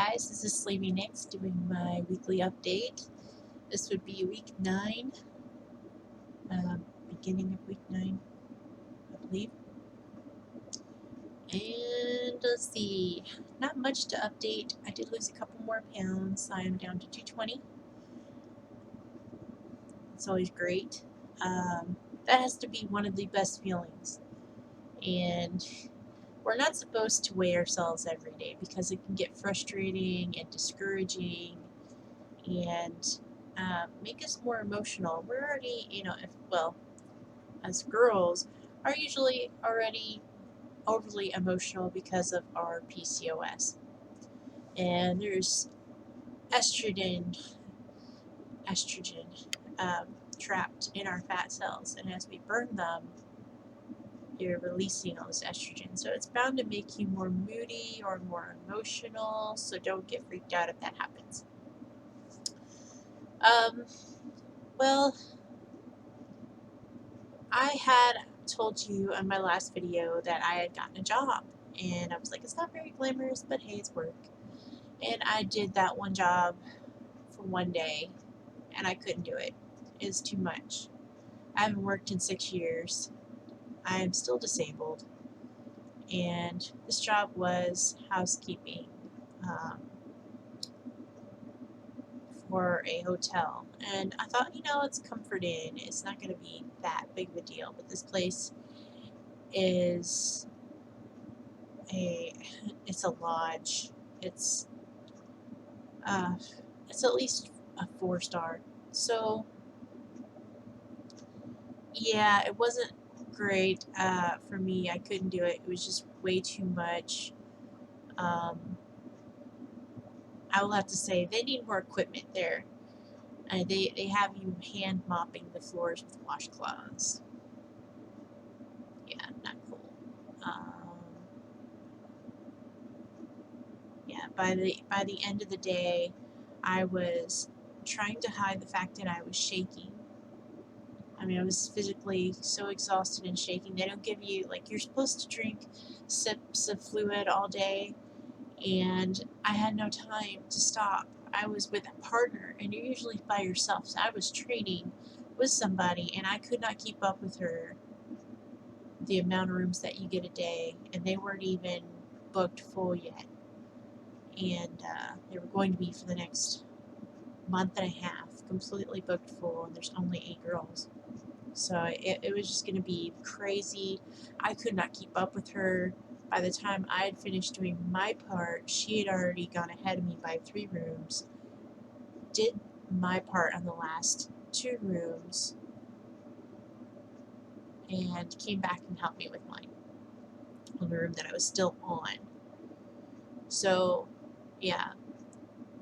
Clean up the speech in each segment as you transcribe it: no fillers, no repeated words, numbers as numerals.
guys, this is Sleepy Nix doing my weekly update. This would be week 9, beginning of week 9, I believe. And let's see, not much to update. I did lose a couple more pounds. I am down to 220. It's always great. That has to be one of the best feelings. And we're not supposed to weigh ourselves every day because it can get frustrating and discouraging and make us more emotional. We're already, as girls, are usually already overly emotional because of our PCOS. And there's estrogen trapped in our fat cells, and as we burn them, you're releasing all this estrogen. So it's bound to make you more moody or more emotional, so don't get freaked out if that happens. Well, I had told you in my last video that I had gotten a job, and I was like, it's not very glamorous, but hey, it's work. And I did that one job for one day, and I couldn't do it. It's too much. I haven't worked in 6 years. I am still disabled, and this job was housekeeping for a hotel. And I thought, it's Comfort Inn. It's not going to be that big of a deal, but this place is it's a lodge. It's at least a 4-star. So yeah, it wasn't great for me. I couldn't do it. It was just way too much. I will have to say they need more equipment there. They have you hand mopping the floors with washcloths. Yeah, not cool. Yeah, by the end of the day, I was trying to hide the fact that I was shaking. I mean, I was physically so exhausted and shaking. They don't give you, you're supposed to drink sips of fluid all day, and I had no time to stop. I was with a partner, and you're usually by yourself, so I was training with somebody, and I could not keep up with her, the amount of rooms that you get a day, and they weren't even booked full yet. And they were going to be for the next month and a half, completely booked full, and there's only 8 girls. So it was just going to be crazy. I could not keep up with her. By the time I had finished doing my part, she had already gone ahead of me by 3 rooms, did my part on the last 2 rooms, and came back and helped me with mine on the room that I was still on. So, yeah,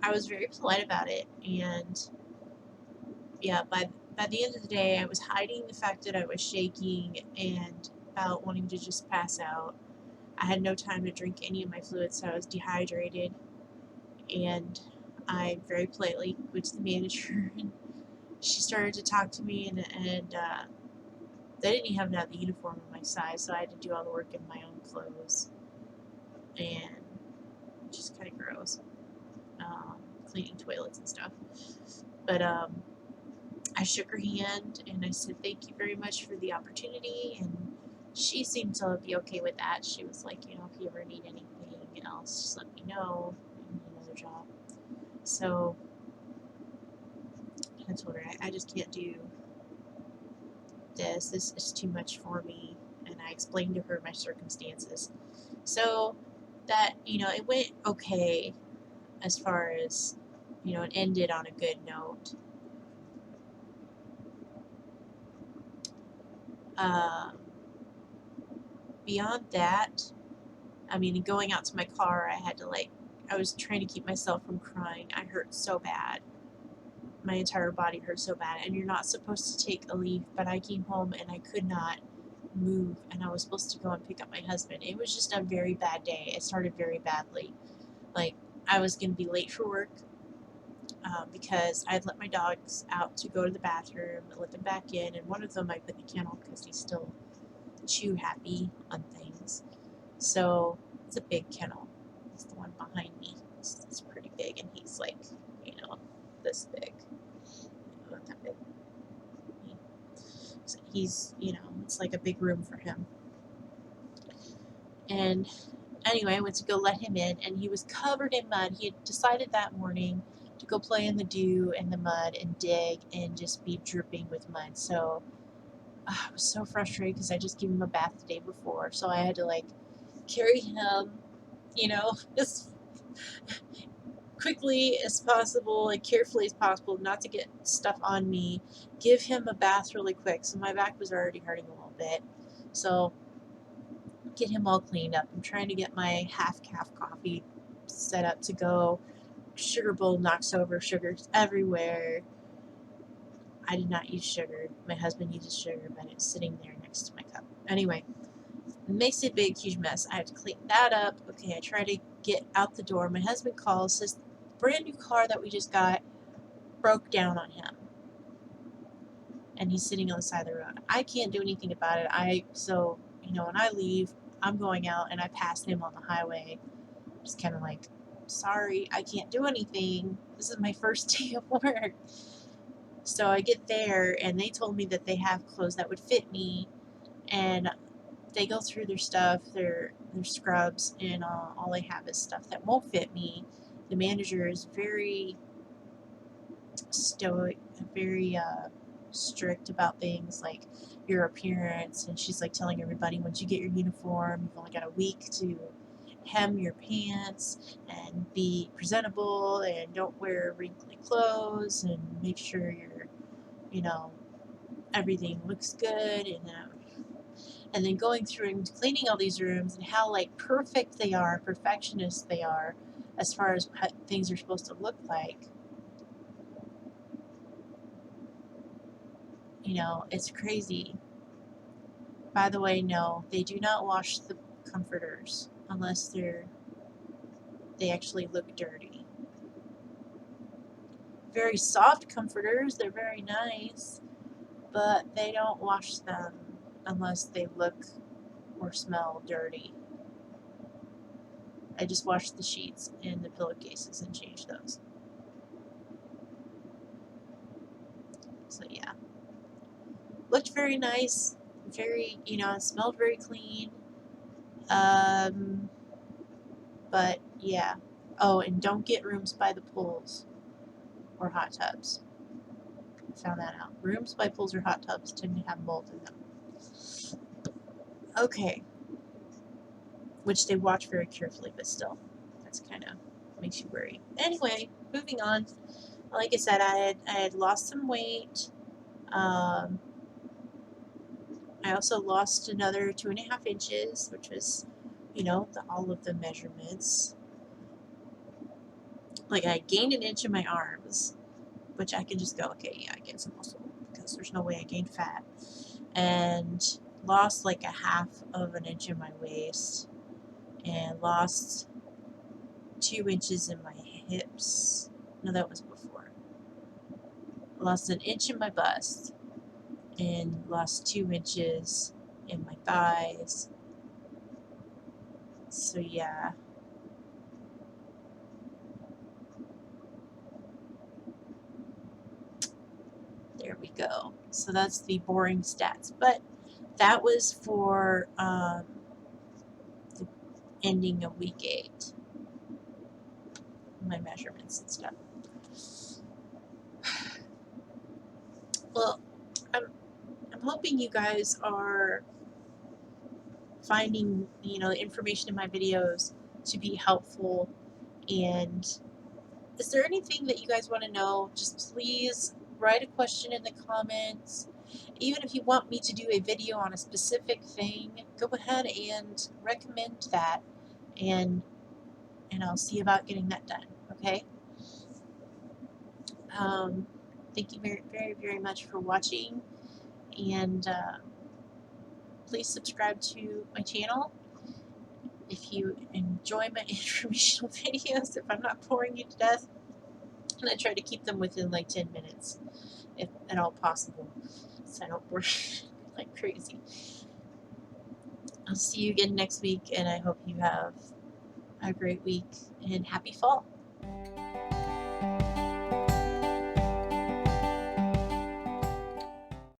I was very polite about it, and yeah, by the end of the day, I was hiding the fact that I was shaking and about wanting to just pass out. I had no time to drink any of my fluids, so I was dehydrated, and I very politely went to the manager, and she started to talk to me, and they didn't even have the uniform of my size, so I had to do all the work in my own clothes, and just kind of gross, cleaning toilets and stuff. But I shook her hand and I said, thank you very much for the opportunity, and she seemed to be okay with that. She was like, if you ever need anything else, just let me know. I need another job. So I told her, I just can't do this. This is too much for me. And I explained to her my circumstances. So that, it went okay as far as, it ended on a good note. Beyond that, I mean, going out to my car, I was trying to keep myself from crying. I hurt so bad. My entire body hurt so bad. And you're not supposed to take a leave, but I came home and I could not move. And I was supposed to go and pick up my husband. It was just a very bad day. It started very badly. I was going to be late for work because I had let my dogs out to go to the bathroom and let them back in. And one of them I put in the kennel because he's still chew happy on things. So it's a big kennel. It's the one behind me. It's pretty. like, this big. Not that big. He's, it's like a big room for him. And anyway, I went to go let him in, and he was covered in mud. He had decided that morning to go play in the dew and the mud and dig and just be dripping with mud. So I was so frustrated because I just gave him a bath the day before. So I had to like carry him, as quickly as possible, like carefully as possible, not to get stuff on me, give him a bath really quick. So my back was already hurting a little bit. So get him all cleaned up. I'm trying to get my half-calf coffee set up to go. Sugar bowl knocks over, sugar's everywhere. I did not use sugar. My husband uses sugar, but it's sitting there next to my cup. Anyway, it makes a big, huge mess. I have to clean that up. Okay, I try to get out the door. My husband calls, says the brand new car that we just got broke down on him. And he's sitting on the side of the road. I can't do anything about it. So, when I leave, I'm going out and I pass him on the highway. Just kind of like, sorry, I can't do anything. This is my first day of work. So I get there and they told me that they have clothes that would fit me, and they go through their stuff, their scrubs, and all they have is stuff that won't fit me. The manager is very stoic, very strict about things like your appearance, and she's like telling everybody, once you get your uniform, you've only got a week to hem your pants and be presentable and don't wear wrinkly clothes and make sure everything looks good, and then going through and cleaning all these rooms and how like perfect they are, perfectionists they are as far as what things are supposed to look like. It's crazy. By the way, no, they do not wash the comforters unless they actually look dirty. Very soft comforters, they're very nice, but they don't wash them unless they look or smell dirty. I just washed the sheets and the pillowcases and changed those. So yeah, looked very nice, very, it smelled very clean. But yeah. Oh, and don't get rooms by the pools or hot tubs. Found that out. Rooms by pools or hot tubs tend to have mold in them. Okay. Which they watch very carefully, but still, that's kind of makes you worry. Anyway, moving on. Like I said, I had lost some weight. I also lost another 2.5 inches, which was, all of the measurements. Like I gained an inch in my arms, which I can just go, okay, yeah, I gained some muscle because there's no way I gained fat. And lost like 1/2 of an inch in my waist, and lost 2 inches in my hips. No, that was before. Lost an inch in my bust, and lost 2 inches in my thighs. So yeah. There we go. So that's the boring stats. But that was for the ending of week 8. My measurements and stuff. Well, I'm hoping you guys are finding, the information in my videos to be helpful. And is there anything that you guys want to know? Just please write a question in the comments. Even if you want me to do a video on a specific thing, go ahead and recommend that, and I'll see about getting that done. Okay. Thank you very, very, very much for watching, and please subscribe to my channel if you enjoy my informational videos. If I'm not boring you to death, and I try to keep them within like 10 minutes, if at all possible, so I don't bore like crazy. I'll see you again next week, and I hope you have a great week, and happy fall.